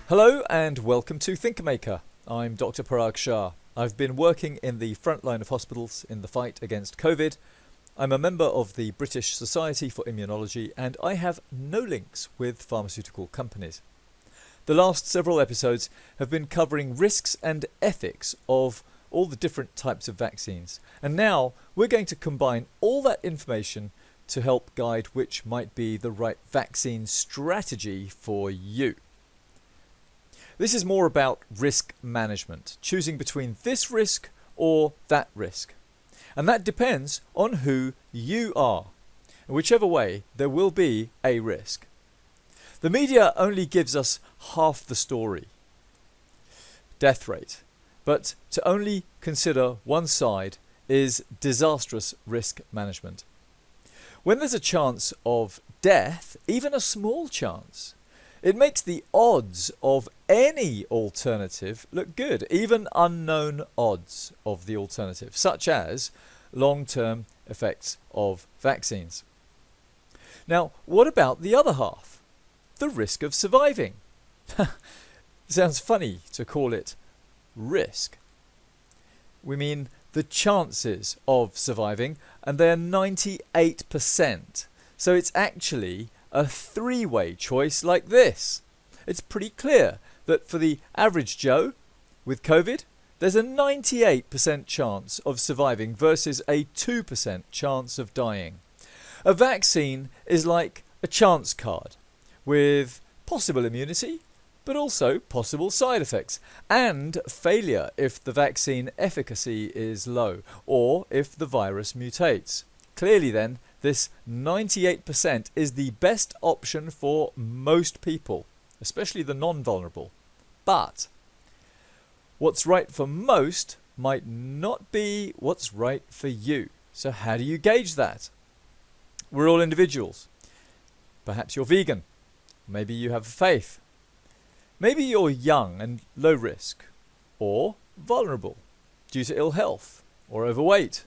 Hello and welcome to Thinkermaker. I'm Dr. Parag Shah. I've been working in the front line of hospitals in the fight against COVID. I'm a member of the British Society for Immunology and I have no links with pharmaceutical companies. The last several episodes have been covering risks and ethics of all the different types of vaccines. And now we're going to combine all that information to help guide which might be the right vaccine strategy for you. This is more about risk management, choosing between this risk or that risk. And that depends on who you are. Whichever way, there will be a risk. The media only gives us half the story. Death rate. But to only consider one side is disastrous risk management. When there's a chance of death, even a small chance, it makes the odds of any alternative look good, even unknown odds of the alternative, such as long-term effects of vaccines. Now, what about the other half? The risk of surviving. Sounds funny to call it risk. We mean the chances of surviving, and they're 98%. So it's actually a three-way choice like this. It's pretty clear that for the average Joe with COVID, there's a 98% chance of surviving versus a 2% chance of dying. A vaccine is like a chance card with possible immunity, but also possible side effects and failure if the vaccine efficacy is low or if the virus mutates. Clearly then, this 98% is the best option for most people, especially the non-vulnerable. But what's right for most might not be what's right for you. So how do you gauge that? We're all individuals. Perhaps you're vegan. Maybe you have faith. Maybe you're young and low risk, or vulnerable due to ill health, or overweight,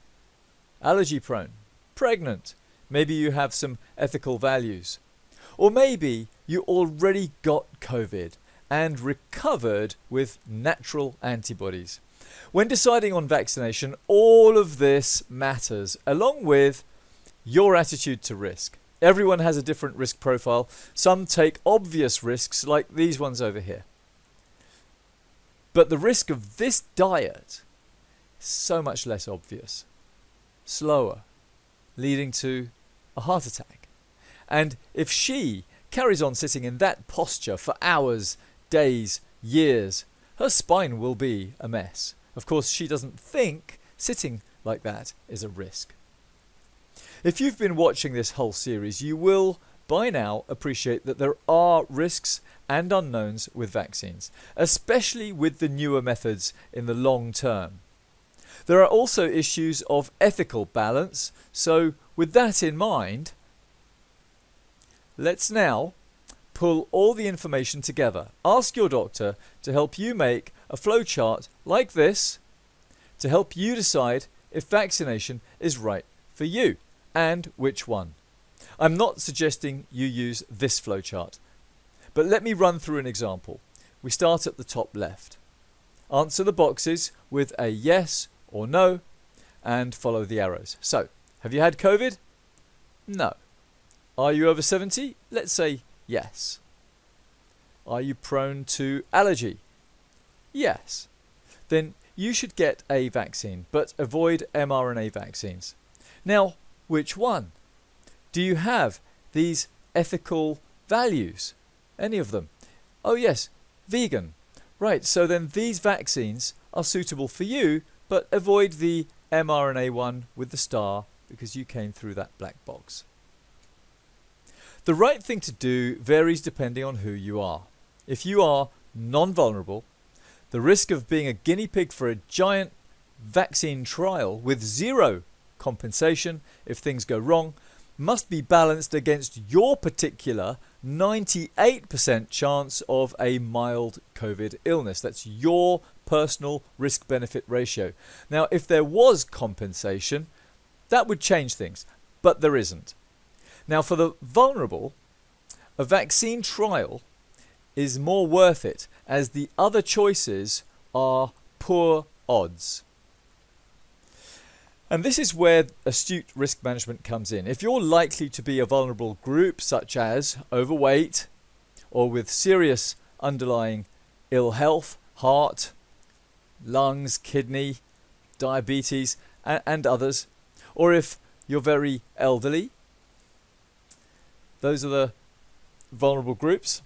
allergy prone, pregnant. Maybe you have some ethical values. Or maybe you already got COVID and recovered with natural antibodies. When deciding on vaccination, all of this matters, along with your attitude to risk. Everyone has a different risk profile. Some take obvious risks like these ones over here. But the risk of this diet is so much less obvious, slower, leading to a heart attack. And if she carries on sitting in that posture for hours, days, years, her spine will be a mess. Of course, she doesn't think sitting like that is a risk. If you've been watching this whole series, you will by now appreciate that there are risks and unknowns with vaccines, especially with the newer methods in the long term. There are also issues of ethical balance, so with that in mind, let's now pull all the information together. Ask your doctor to help you make a flowchart like this to help you decide if vaccination is right for you and which one. I'm not suggesting you use this flowchart, but let me run through an example. We start at the top left. Answer the boxes with a yes or no and follow the arrows. So, have you had COVID? No. Are you over 70? Let's say yes. Are you prone to allergy? Yes. Then you should get a vaccine, but avoid mRNA vaccines. Now, which one? Do you have these ethical values? Any of them? Oh yes, vegan. Right, so then these vaccines are suitable for you, but avoid the mRNA one with the star because you came through that black box. The right thing to do varies depending on who you are. If you are non-vulnerable, the risk of being a guinea pig for a giant vaccine trial with zero compensation if things go wrong must be balanced against your particular 98% chance of a mild COVID illness. That's your personal risk-benefit ratio. Now, if there was compensation, that would change things, but there isn't. Now, for the vulnerable, a vaccine trial is more worth it, as the other choices are poor odds. And this is where astute risk management comes in. If you're likely to be a vulnerable group, such as overweight or with serious underlying ill health, heart, lungs, kidney, diabetes, and others, or if you're very elderly, those are the vulnerable groups,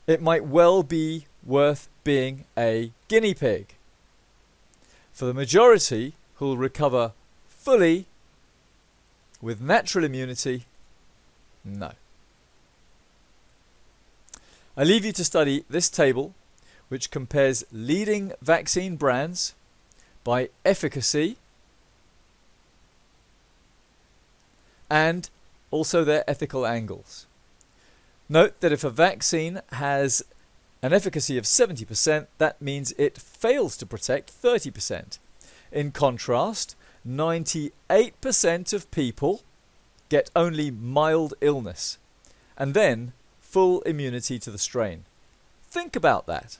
it might well be worth being a guinea pig. For the majority who'll recover fully with natural immunity, no. I leave you to study this table, which compares leading vaccine brands by efficacy and also their ethical angles. Note that if a vaccine has an efficacy of 70%, that means it fails to protect 30%. In contrast, 98% of people get only mild illness and then full immunity to the strain. Think about that.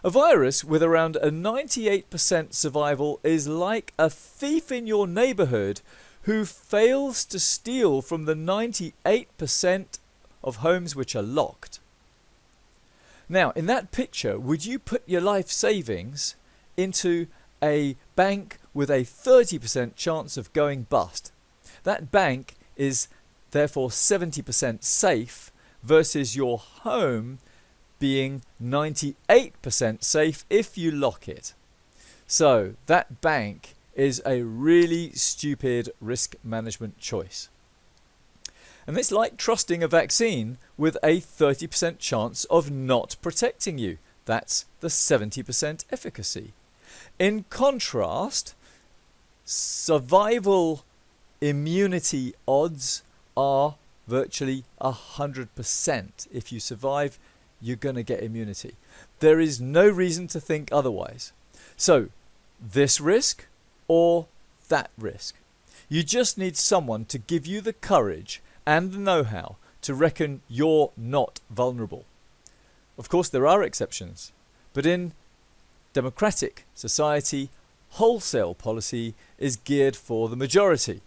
A virus with around a 98% survival is like a thief in your neighbourhood who fails to steal from the 98% of homes which are locked. Now, in that picture, would you put your life savings into a bank with a 30% chance of going bust? That bank is therefore 70% safe versus your home being 98% safe if you lock it. So that bank is a really stupid risk management choice. And it's like trusting a vaccine with a 30% chance of not protecting you. That's the 70% efficacy. In contrast, survival immunity odds are virtually 100%. If you survive, you're going to get immunity. There is no reason to think otherwise. So, this risk or that risk. You just need someone to give you the courage and the know-how to reckon you're not vulnerable. Of course, there are exceptions, but in democratic society, wholesale policy is geared for the majority.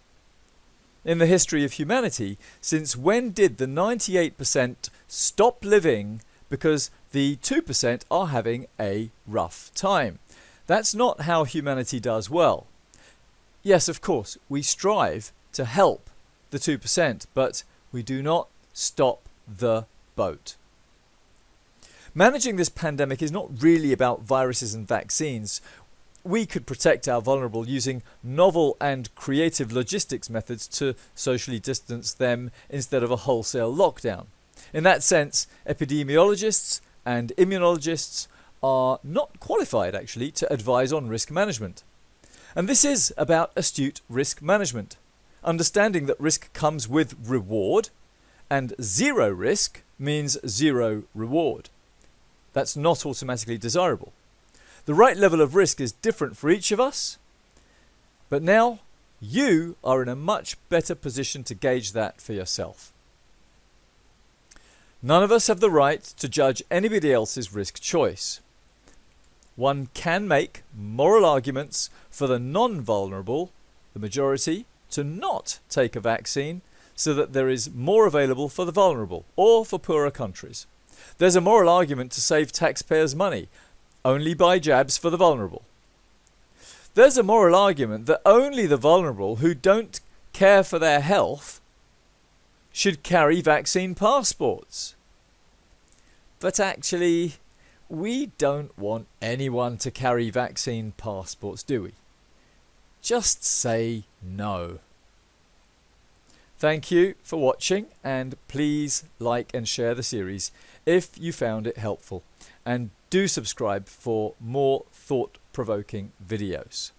In the history of humanity, since when did the 98% stop living because the 2% are having a rough time? That's not how humanity does well. Yes, of course, we strive to help the 2%, but we do not stop the boat. Managing this pandemic is not really about viruses and vaccines. We could protect our vulnerable using novel and creative logistics methods to socially distance them instead of a wholesale lockdown. In that sense, epidemiologists and immunologists are not qualified actually to advise on risk management. And this is about astute risk management. Understanding that risk comes with reward, and zero risk means zero reward. That's not automatically desirable. The right level of risk is different for each of us, but now you are in a much better position to gauge that for yourself. None of us have the right to judge anybody else's risk choice. One can make moral arguments for the non-vulnerable, the majority, to not take a vaccine so that there is more available for the vulnerable or for poorer countries. There's a moral argument to save taxpayers' money. Only buy jabs for the vulnerable. There's a moral argument that only the vulnerable who don't care for their health should carry vaccine passports. But actually, we don't want anyone to carry vaccine passports, do we? Just say no. Thank you for watching, and please like and share the series if you found it helpful, and do subscribe for more thought-provoking videos.